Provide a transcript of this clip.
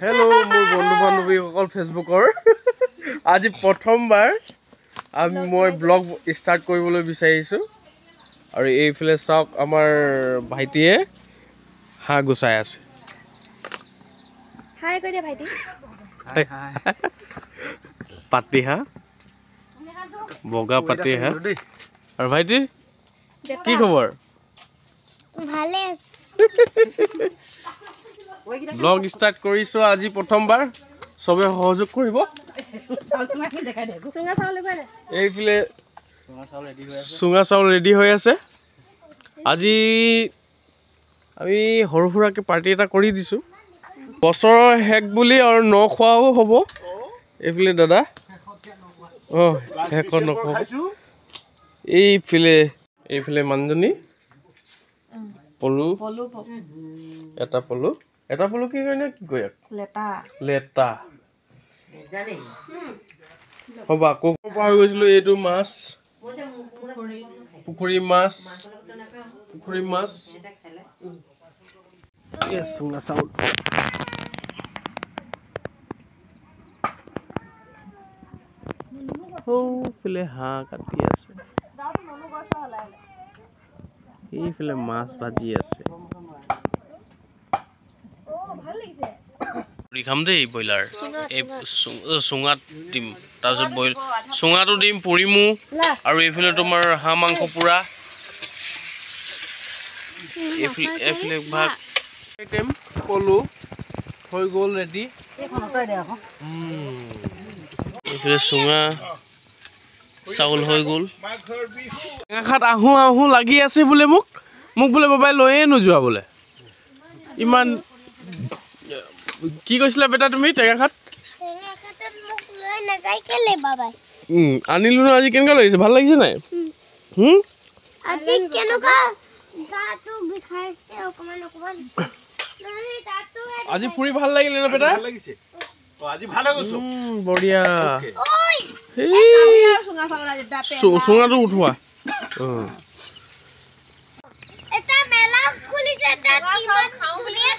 hello' মোৰ বন্ধু বান্ধৱীসকল ফেচবুকৰ আজি প্ৰথমবাৰ মই ব্লগ ষ্টাৰ্ট কৰিবলৈ বিচাৰিছোঁ আৰু এইফালে চাওক আমাৰ ভাইটিয়ে হাঁহ গুচাই আছে হাই কৈ দিয়া ভাইটি পাতি হাঁহ বগা পাতি হাঁহ আৰু ভাইটি কি খবৰ ভালে আছে ব্লগ ষ্টাৰ্ট কৰিছো আজি প্ৰথমবাৰ সবে সহযোগ কৰিব এইফালে চুঙা চাউল ৰেডি হৈ আছে আজি আমি সৰু সুৰাকে পাৰ্টি এটা কৰি দিছো বছৰৰ হেক বুলি আৰু ন খোৱাও হ'ব এইফালে দাদা হেক নকওঁ এইফালে মানুহজনী পলু এটা পলু কি কয় কি কয় লেটা হ'ব আকৌ পাহৰি গৈছিলোঁ এইটো মাছ পুখুৰী মাছ চুঙা চাউল সৌফালে হাঁহ কাটি আছে এইফালে মাছ ভাজি আছে খাম দেই ব্ৰইলাৰ এই চুঙাত দিম তাৰপিছত চুঙাটো দিম পুৰিমো আৰু এইফালে তোমাৰ হাঁহ মাংস পুৰা এইফালে ভাত আইটেম কলো হৈ গ'ল ৰেডি এইফালে চুঙা চাউল হৈ গ'ল টেঙাখাত আহো লাগি আছে বোলে মোক বোলে বাবাই লৈয়ে নোযোৱা বোলে ইমান কি কৈছিলা বেটা তুমি টেঙাখাত আনিলো ন আজি কেনেকুৱা লাগিছে ভাল লাগিছে নাই আজি ফুৰি ভাল লাগিলে ন বেটা বঢ়িয়া চুঙাটো উঠোৱা এটা মেলা খুলিছে তাত ইমান ধুনীয়া